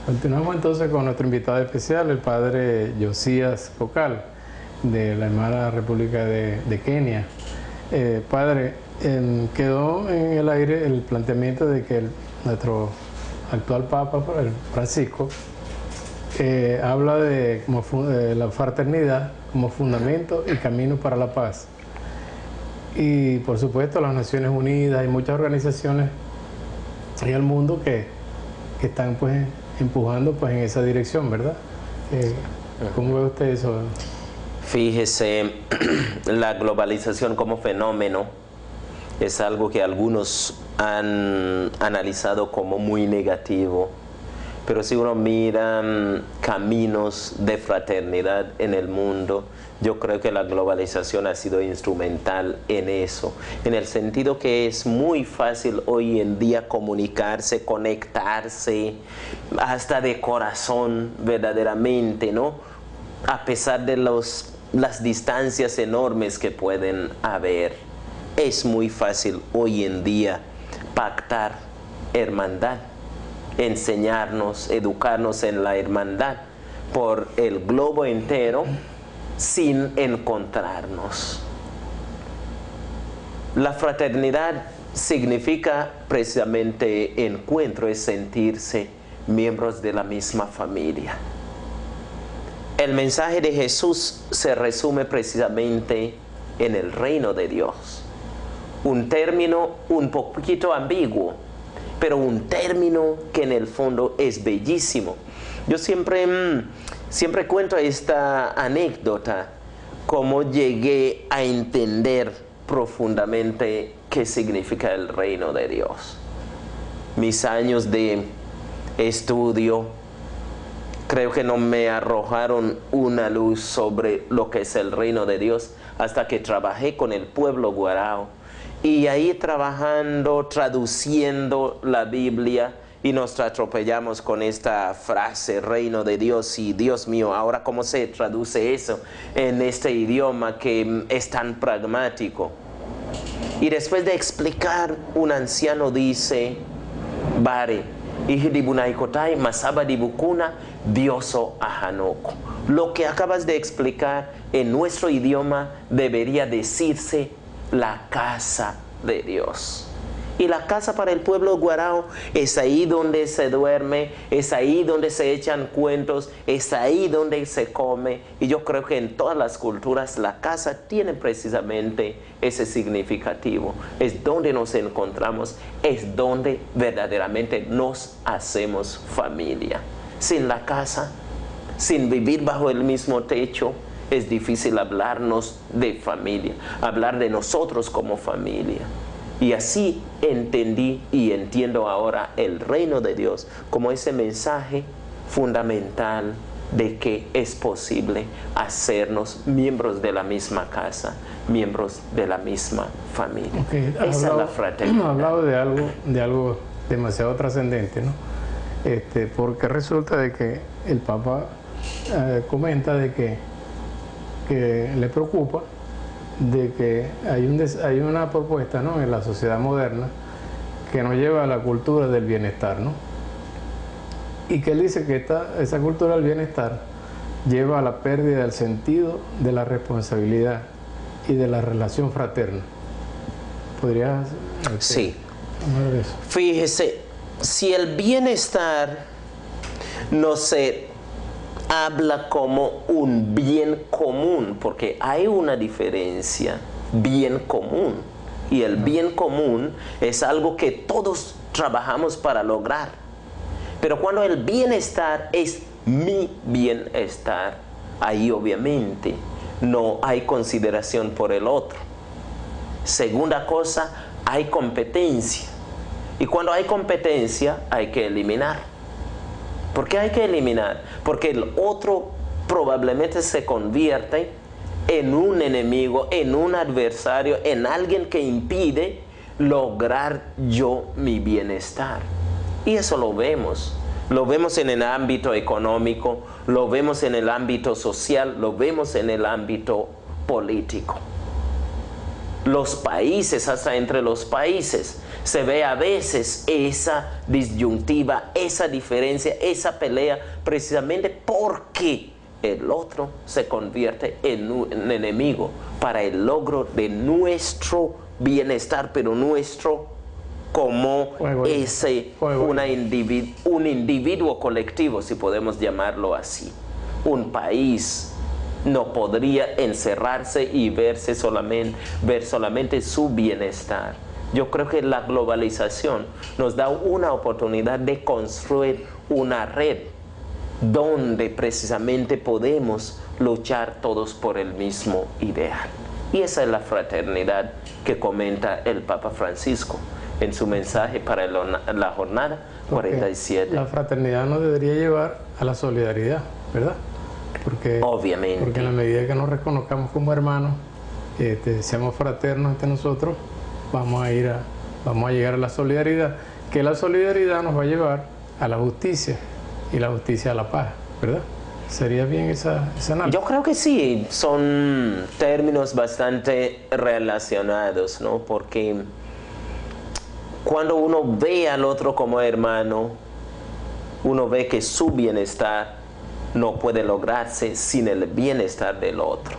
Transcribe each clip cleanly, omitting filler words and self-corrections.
Continuamos entonces con nuestro invitado especial, el padre Josías Pocal, de la hermana República de Kenia. Padre, quedó en el aire el planteamiento de que nuestro actual Papa, el Francisco, habla de la fraternidad como fundamento y camino para la paz. Y por supuesto las Naciones Unidas y muchas organizaciones en el mundo que están pues empujando pues en esa dirección, ¿verdad? ¿Cómo ve usted eso? Fíjese, la globalización como fenómeno es algo que algunos han analizado como muy negativo, pero si uno mira caminos de fraternidad en el mundo, yo creo que la globalización ha sido instrumental en eso, en el sentido que es muy fácil hoy en día comunicarse, conectarse, hasta de corazón verdaderamente, ¿no? A pesar de las distancias enormes que pueden haber, es muy fácil hoy en día pactar hermandad, enseñarnos, educarnos en la hermandad por el globo entero sin encontrarnos. La fraternidad significa precisamente encuentro, es sentirse miembros de la misma familia. El mensaje de Jesús se resume precisamente en el reino de Dios. Un término un poquito ambiguo, pero un término que en el fondo es bellísimo. Yo siempre cuento esta anécdota, cómo llegué a entender profundamente qué significa el reino de Dios. Mis años de estudio creo que no me arrojaron una luz sobre lo que es el reino de Dios hasta que trabajé con el pueblo guarao. Y ahí trabajando, traduciendo la Biblia, y nos atropellamos con esta frase, reino de Dios, y Dios mío, ahora cómo se traduce eso en este idioma que es tan pragmático. Y después de explicar, un anciano dice, Bare, Ihdibunaikotai, Masaba Dibukuna, Dioso Ahanoko. Lo que acabas de explicar en nuestro idioma debería decirse la casa de Dios. Y la casa para el pueblo guarao es ahí donde se duerme, es ahí donde se echan cuentos, es ahí donde se come. Y yo creo que en todas las culturas la casa tiene precisamente ese significativo. Es donde nos encontramos, es donde verdaderamente nos hacemos familia. Sin la casa, sin vivir bajo el mismo techo, es difícil hablarnos de familia, hablar de nosotros como familia. Y así entendí y entiendo ahora el reino de Dios como ese mensaje fundamental de que es posible hacernos miembros de la misma casa, miembros de la misma familia. Okay. Esa es la fraternidad. Ha hablado de algo demasiado trascendente, ¿no? Porque resulta de que el Papa comenta de que le preocupa de que hay una propuesta, ¿no?, en la sociedad moderna que nos lleva a la cultura del bienestar, ¿no? Y que él dice que esa cultura del bienestar lleva a la pérdida del sentido de la responsabilidad y de la relación fraterna. ¿Podrías Sí. hablar de eso? Fíjese, si el bienestar no se habla como un bien común, porque hay una diferencia, bien común, y el bien común es algo que todos trabajamos para lograr. Pero cuando el bienestar es mi bienestar, ahí obviamente no hay consideración por el otro. Segunda cosa, hay competencia. Y cuando hay competencia, hay que eliminar. ¿Por qué hay que eliminar? Porque el otro probablemente se convierte en un enemigo, en un adversario, en alguien que impide lograr yo mi bienestar. Y eso lo vemos en el ámbito económico, lo vemos en el ámbito social, lo vemos en el ámbito político. Los países, hasta entre los países, se ve a veces esa disyuntiva, esa diferencia, esa pelea, precisamente porque el otro se convierte en un enemigo para el logro de nuestro bienestar, pero nuestro como un individuo colectivo, si podemos llamarlo así. Un país no podría encerrarse y ver solamente su bienestar. Yo creo que la globalización nos da una oportunidad de construir una red donde precisamente podemos luchar todos por el mismo ideal. Y esa es la fraternidad que comenta el Papa Francisco en su mensaje para la jornada 47. La fraternidad nos debería llevar a la solidaridad, ¿verdad? Obviamente. Porque en la medida que nos reconozcamos como hermanos, seamos fraternos entre nosotros, vamos a llegar a la solidaridad, que la solidaridad nos va a llevar a la justicia y la justicia a la paz, ¿verdad? ¿Sería bien esa análisis? Yo creo que sí, son términos bastante relacionados, ¿no? Porque cuando uno ve al otro como hermano, uno ve que su bienestar no puede lograrse sin el bienestar del otro.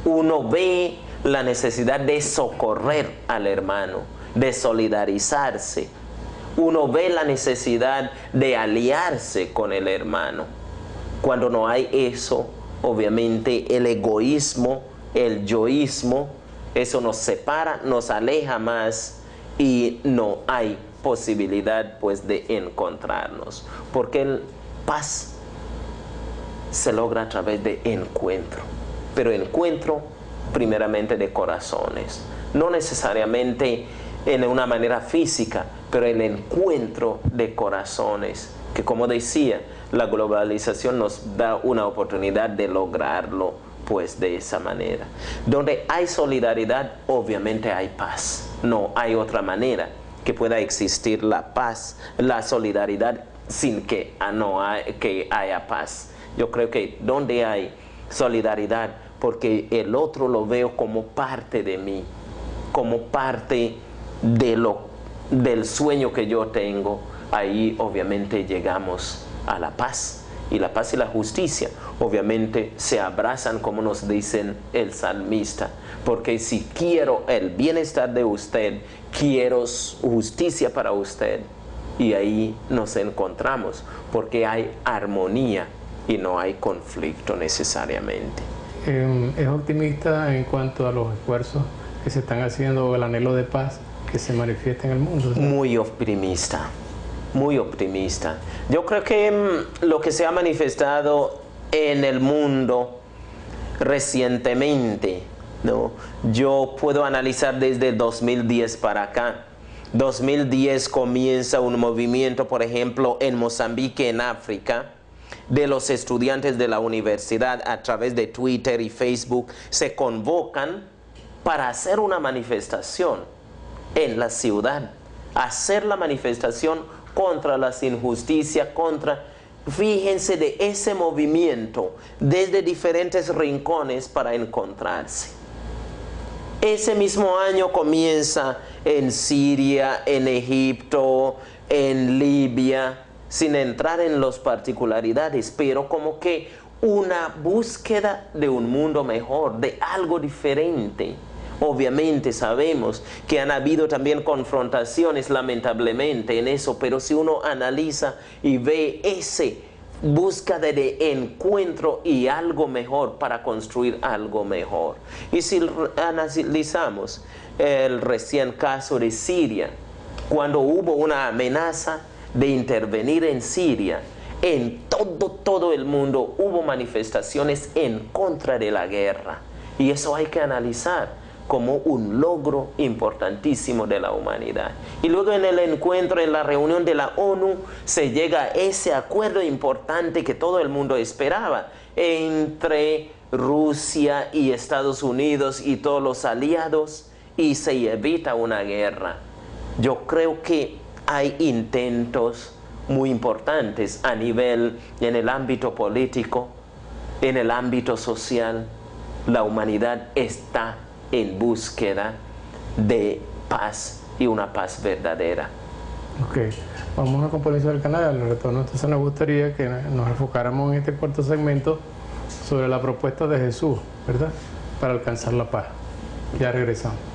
Uno ve la necesidad de socorrer al hermano, de solidarizarse. Uno ve la necesidad de aliarse con el hermano. Cuando no hay eso, obviamente el egoísmo, el yoísmo, eso nos separa, nos aleja más y no hay posibilidad pues de encontrarnos. Porque la paz se logra a través de encuentro, pero encuentro primeramente de corazones, no necesariamente en una manera física, pero el encuentro de corazones, que como decía, la globalización nos da una oportunidad de lograrlo pues de esa manera. Donde hay solidaridad, obviamente hay paz. No hay otra manera que pueda existir la paz, la solidaridad sin que haya paz. Yo creo que donde hay solidaridad, porque el otro lo veo como parte de mí, como parte del sueño que yo tengo, ahí obviamente llegamos a la paz. Y la paz y la justicia obviamente se abrazan, como nos dicen el salmista, porque si quiero el bienestar de usted, quiero justicia para usted, y ahí nos encontramos, porque hay armonía y no hay conflicto necesariamente. ¿Es optimista en cuanto a los esfuerzos que se están haciendo o el anhelo de paz que se manifiesta en el mundo? Muy optimista, muy optimista. Yo creo que lo que se ha manifestado en el mundo recientemente, ¿no? Yo puedo analizar desde 2010 para acá. 2010 comienza un movimiento, por ejemplo, en Mozambique, en África, de los estudiantes de la universidad a través de Twitter y Facebook, se convocan para hacer una manifestación en la ciudad, hacer la manifestación contra las injusticias, fíjense de ese movimiento desde diferentes rincones para encontrarse. Ese mismo año comienza en Siria, en Egipto, en Libia, sin entrar en las particularidades, pero como que una búsqueda de un mundo mejor, de algo diferente. Obviamente sabemos que han habido también confrontaciones lamentablemente en eso, pero si uno analiza y ve ese búsqueda de encuentro y algo mejor para construir algo mejor. Y si analizamos el recién caso de Siria, cuando hubo una amenaza de intervenir en Siria, en todo el mundo hubo manifestaciones en contra de la guerra. Y eso hay que analizar como un logro importantísimo de la humanidad. Y luego en el encuentro, en la reunión de la ONU, se llega a ese acuerdo importante que todo el mundo esperaba entre Rusia y Estados Unidos y todos los aliados, y se evita una guerra. Yo creo que hay intentos muy importantes a nivel, en el ámbito político, en el ámbito social. La humanidad está en búsqueda de paz y una paz verdadera. Ok, vamos a una composición del canal. Al retorno, entonces nos gustaría que nos enfocáramos en este cuarto segmento sobre la propuesta de Jesús, ¿verdad? Para alcanzar la paz. Ya regresamos.